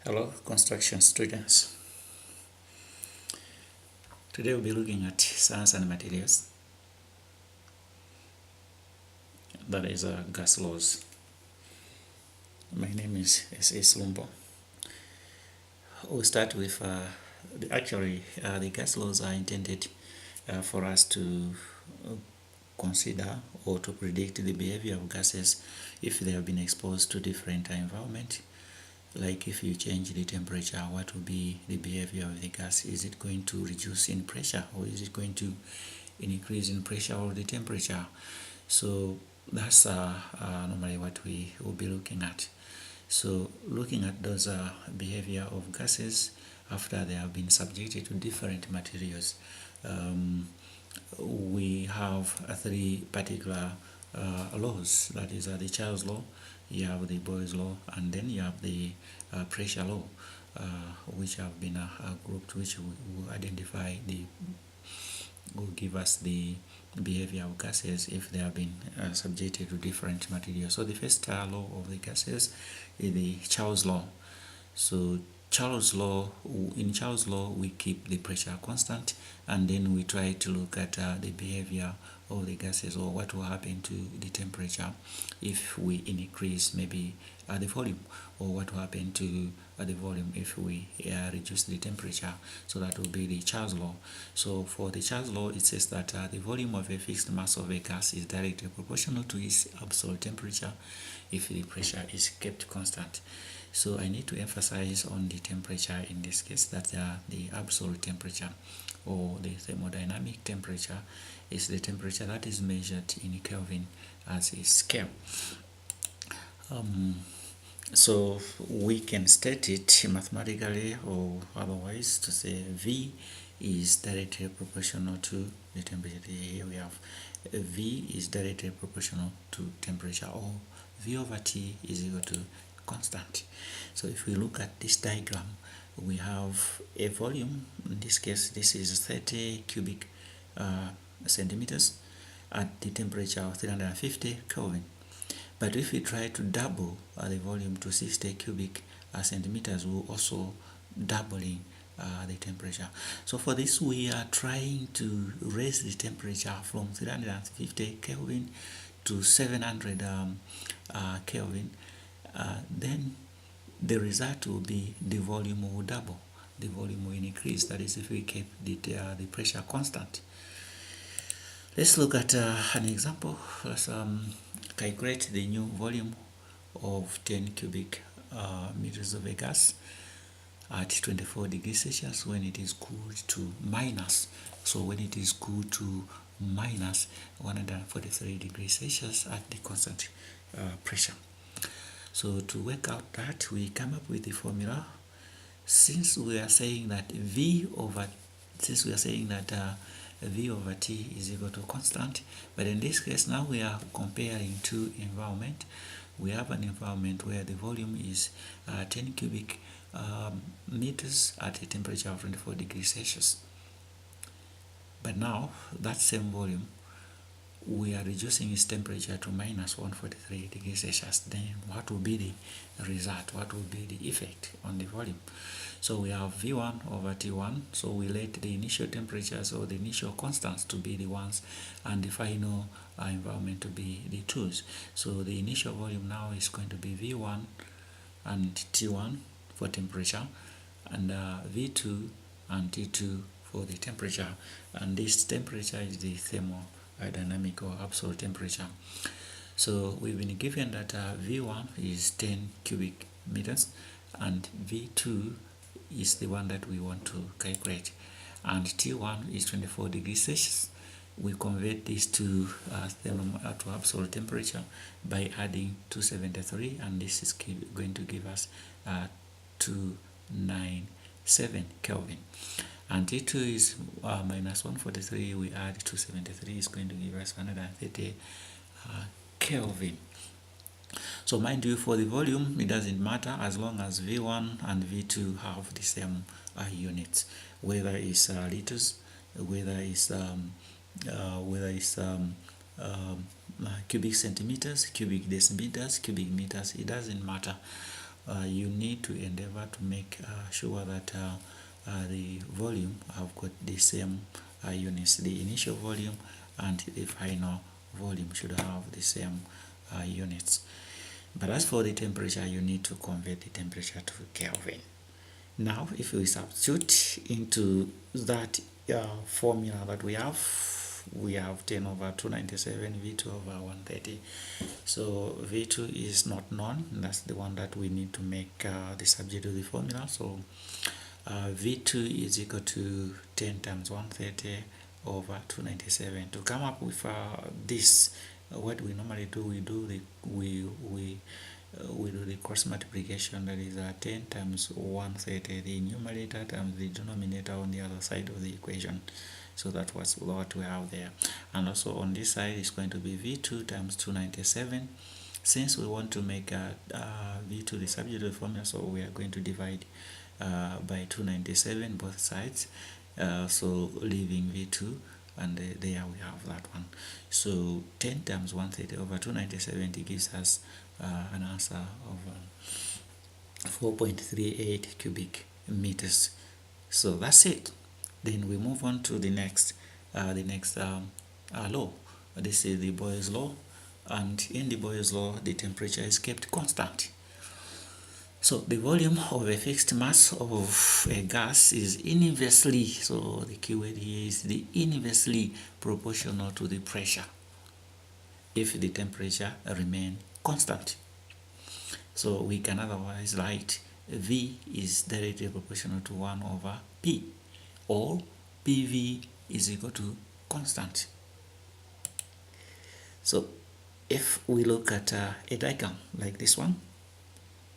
Hello, construction students. Today we'll be looking at science and materials, that is gas laws. My name is S.A. Slumbo. We'll start with the gas laws are intended for us to consider or to predict the behavior of gases if they have been exposed to different environment. Like if you change the temperature, what will be the behavior of the gas? Is it going to reduce in pressure, or is it going to increase in pressure or the temperature? So that's normally what we will be looking at. So looking at those behavior of gases after they have been subjected to different materials, we have three particular laws. That is the Charles law, you have the Boyles law, and then you have the pressure law, which have been grouped, which will identify will give us the behavior of gases if they have been subjected to different materials. So the first law of the gases is the Charles law. So in Charles law, we keep the pressure constant, and then we try to look at the behavior of the gases, or what will happen to the temperature if we increase maybe the volume, or what will happen to the volume if we reduce the temperature. So that will be the Charles law. So for the Charles law, it says that the volume of a fixed mass of a gas is directly proportional to its absolute temperature if the pressure is kept constant. So I need to emphasize on the temperature in this case, that the absolute temperature, or the thermodynamic temperature, is the temperature that is measured in Kelvin as a scale. So we can state it mathematically or otherwise to say V is directly proportional to the temperature. Here we have V is directly proportional to temperature, or V over T is equal to constant. So if we look at this diagram, we have a volume. In this case, this is 30 cubic centimeters at the temperature of 350 Kelvin. But if we try to double the volume to 60 cubic centimeters, we'll also doubling the temperature. So for this, we are trying to raise the temperature from 350 Kelvin to 700 Kelvin. Then the result will be the volume will double, the volume will increase. That is if we keep the pressure constant. Let's look at an example. Let's calculate the new volume of 10 cubic meters of a gas at 24 degrees Celsius when it is cooled to minus. So when it is cooled to minus 143 degrees Celsius at the constant pressure. So to work out that, we come up with the formula. Since we are saying that V over T is equal to constant, but in this case now we are comparing two environment. We have an environment where the volume is 10 cubic meters at a temperature of 24 degrees Celsius. But now that same volume, we are reducing its temperature to minus 143 degrees Celsius. Then what will be the result? What will be the effect on the volume? So we have V1 over T1. So we let the initial temperatures or the initial constants to be the ones, and the final environment to be the twos. So the initial volume now is going to be V1 and T1 for temperature, and V2 and T2 for the temperature. And this temperature is the thermodynamic or absolute temperature. So we've been given that V1 is 10 cubic meters, and V2 is the one that we want to calculate, and T1 is 24 degrees Celsius. We convert this to absolute temperature by adding 273, and this is going to give us 297 Kelvin. And T2 is minus 143. We add 273 is going to give us 130 Kelvin. So mind you, for the volume, it doesn't matter as long as V1 and V2 have the same units, whether it's liters, whether it's cubic centimeters, cubic decimeters, cubic meters. It doesn't matter. you need to endeavor to make sure that the volume have got the same units. The initial volume and the final volume should have the same units. But as for the temperature, you need to convert the temperature to Kelvin. Now, if we substitute into that formula that we have 10 over 297 V2 over 130. So V2 is not known. That's the one that we need to make the subject of the formula. So V2 is equal to 10 times 130 over 297. To come up with this, what we normally do, we do the cross multiplication, that is 10 times 130, the numerator times the denominator on the other side of the equation. So that was what we have there. And also on this side is going to be V2 times 297. Since we want to make V2 the subject of the formula, so we are going to divide by 297 both sides, so leaving V2, and there we have that one. So 10 times 130 over 297 gives us an answer of 4.38 cubic meters. So that's it. Then we move on to the next law. This is the Boyles Law, and in the Boyles Law, the temperature is kept constant. So the volume of a fixed mass of a gas is inversely, so the keyword here is the inversely proportional to the pressure if the temperature remain constant. So we can otherwise write V is directly proportional to 1 over P, or PV is equal to constant. So if we look at a diagram like this one,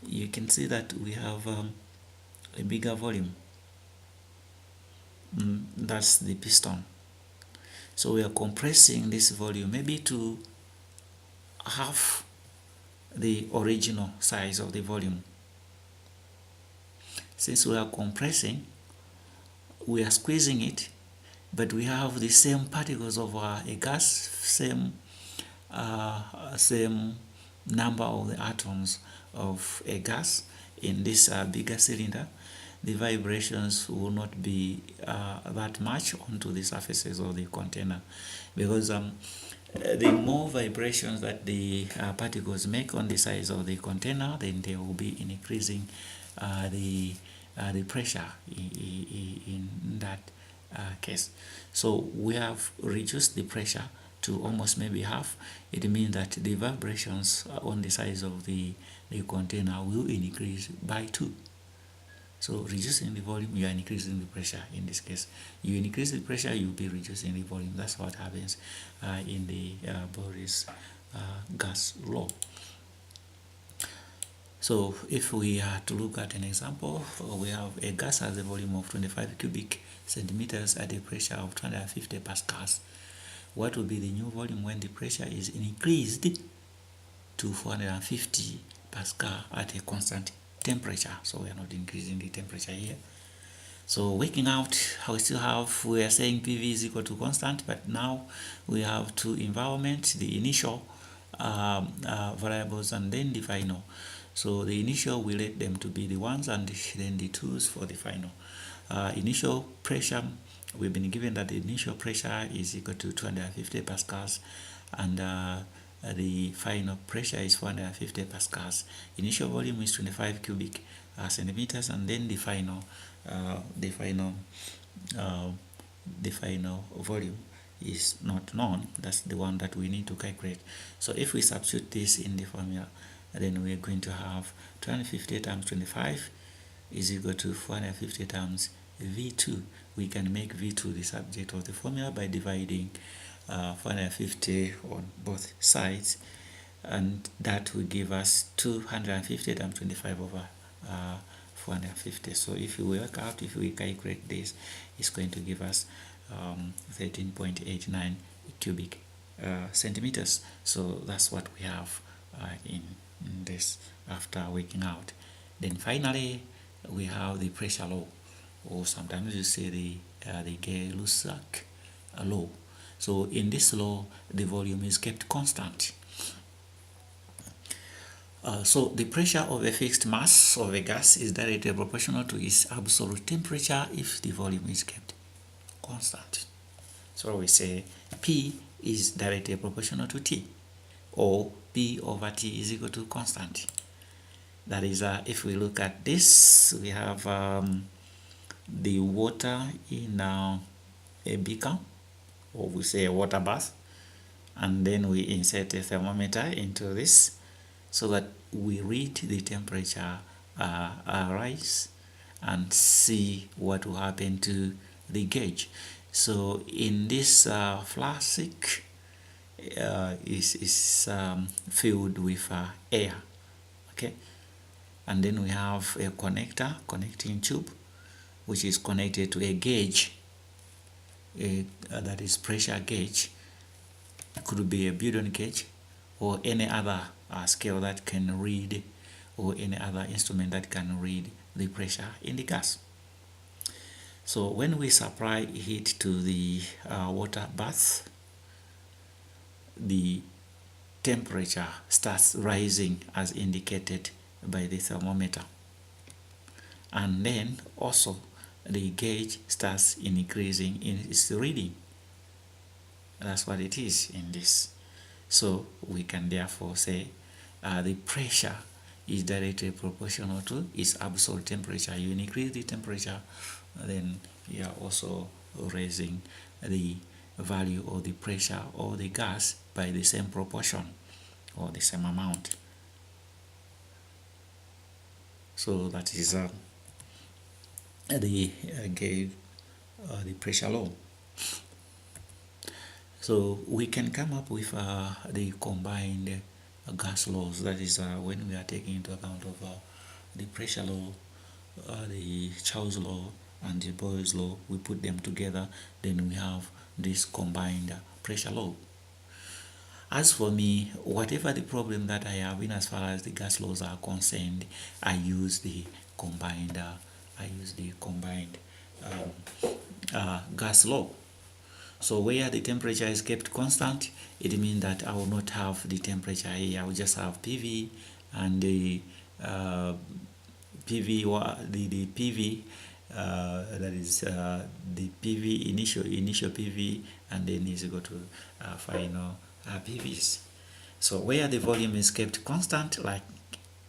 you can see that we have a bigger volume. That's the piston. So we are compressing this volume maybe to half the original size of the volume. Since we are compressing, we are squeezing it, but we have the same particles of a gas, same number of the atoms of a gas in this bigger cylinder. The vibrations will not be that much onto the surfaces of the container, because the more vibrations that the particles make on the sides of the container, then they will be increasing the pressure in that case. So we have reduced the pressure to almost maybe half. It means that the vibrations on the size of the container will increase by 2. So reducing the volume, you are increasing the pressure. In this case, you increase the pressure, you'll be reducing the volume. That's what happens in the Boyles gas law. So if we are to look at an example, we have a gas has a volume of 25 cubic centimeters at a pressure of 250 pascals. What will be the new volume when the pressure is increased to 450 pascal at a constant temperature? So we are not increasing the temperature here. So working out, we are saying PV is equal to constant, but now we have two environments, the initial variables and then the final. So the initial, we let them to be the ones, and then the twos for the final. Initial pressure, we've been given that the initial pressure is equal to 250 pascals, and the final pressure is 450 pascals. Initial volume is 25 cubic centimeters, and then the final volume is not known. That's the one that we need to calculate. So if we substitute this in the formula, then we are going to have 250 times 25 is equal to 450 times V2. We can make V2 the subject of the formula by dividing 450 on both sides, and that will give us 250 times 25 over 450. So if we work out, if we calculate this, it's going to give us 13.89 cubic centimeters. So that's what we have in this after working out. Then finally we have the pressure law, or sometimes you say the Gay-Lussac law. So in this law, the volume is kept constant. So the pressure of a fixed mass of a gas is directly proportional to its absolute temperature if the volume is kept constant. So we say P is directly proportional to T, or P over T is equal to constant. That is, if we look at this, we have the water in a beaker, or we say a water bath, and then we insert a thermometer into this so that we read the temperature rise and see what will happen to the gauge. So in this flask is filled with air, okay, and then we have a connecting tube which is connected to a gauge, that is pressure gauge. It could be a Bidon gauge or any other scale that can read, or any other instrument that can read the pressure in the gas. So when we supply heat to the water bath, the temperature starts rising as indicated by the thermometer, and then also the gauge starts increasing in its reading. That's what it is in this. So we can therefore say the pressure is directly proportional to its absolute temperature. You increase the temperature, then you are also raising the value of the pressure of the gas by the same proportion or the same amount. So that is the pressure law. So we can come up with the combined gas laws. That is when we are taking into account of the pressure law, the Charles law, and the Boyles law. We put them together, then we have this combined pressure law. As for me, whatever the problem that I have in as far as the gas laws are concerned, I use the combined gas law. So where the temperature is kept constant, it means that I will not have the temperature here. I will just have PV, and the PV that is the PV initial PV, and then is equal to final PVs. So where the volume is kept constant, like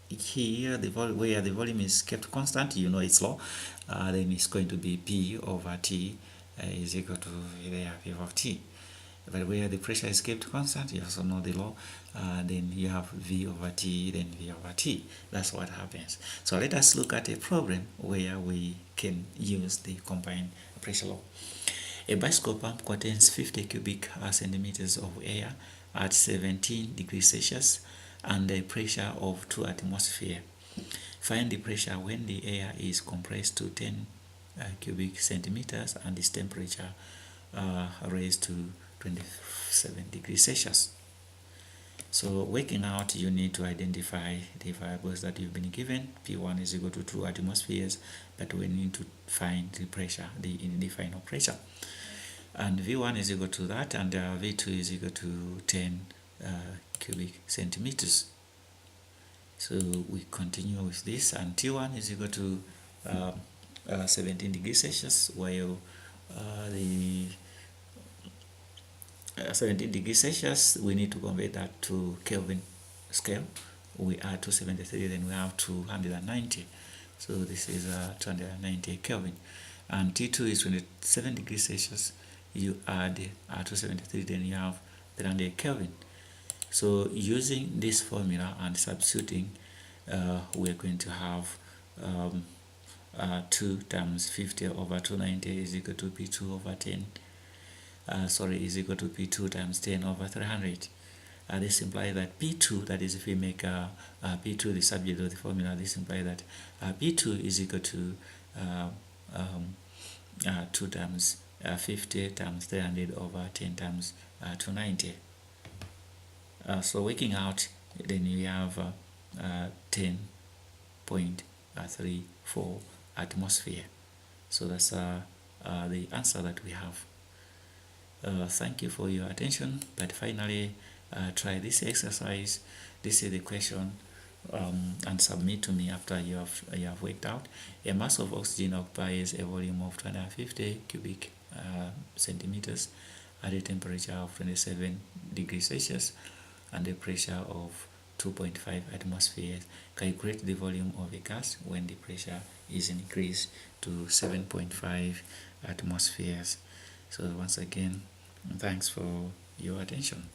here, where the volume is kept constant, you know its law, then it's going to be P over T is equal to P of T. But where the pressure is kept constant, you also know the law, then you have V over T, then V over T. That's what happens. So let us look at a problem where we can use the combined pressure law. A bicycle pump contains 50 cubic centimeters of air at 17 degrees Celsius and a pressure of 2 atmosphere. Find the pressure when the air is compressed to 10 cubic centimeters and its temperature raised to 27 degrees Celsius. So working out, you need to identify the variables that you've been given. P1 is equal to 2 atmospheres, but we need to find the pressure, the final pressure. And V1 is equal to that, and V2 is equal to 10 cubic centimeters. So we continue with this, and T1 is equal to 17 degrees Celsius, while the 17 degrees Celsius, we need to convert that to Kelvin scale. We add 273, then we have 290. So this is 290 Kelvin. And T2 is 27 degrees Celsius. You add 273, then you have 300 Kelvin. So using this formula and substituting, we're going to have 2 times 50 over 290 is equal to P2 over 10. Is equal to P2 times 10 over 300. This implies that P2, that is if we make P2 the subject of the formula, this implies that P2 is equal to 2 times 50 times 300 over 10 times 290. So working out, then we have 10.34 atmosphere. So that's the answer that we have. Thank you for your attention, but finally try this exercise. This is the question and submit to me after you have worked out. A mass of oxygen occupies a volume of 250 cubic centimeters at a temperature of 27 degrees Celsius and a pressure of 2.5 atmospheres. Calculate the volume of a gas when the pressure is increased to 7.5 atmospheres. So once again, thanks for your attention.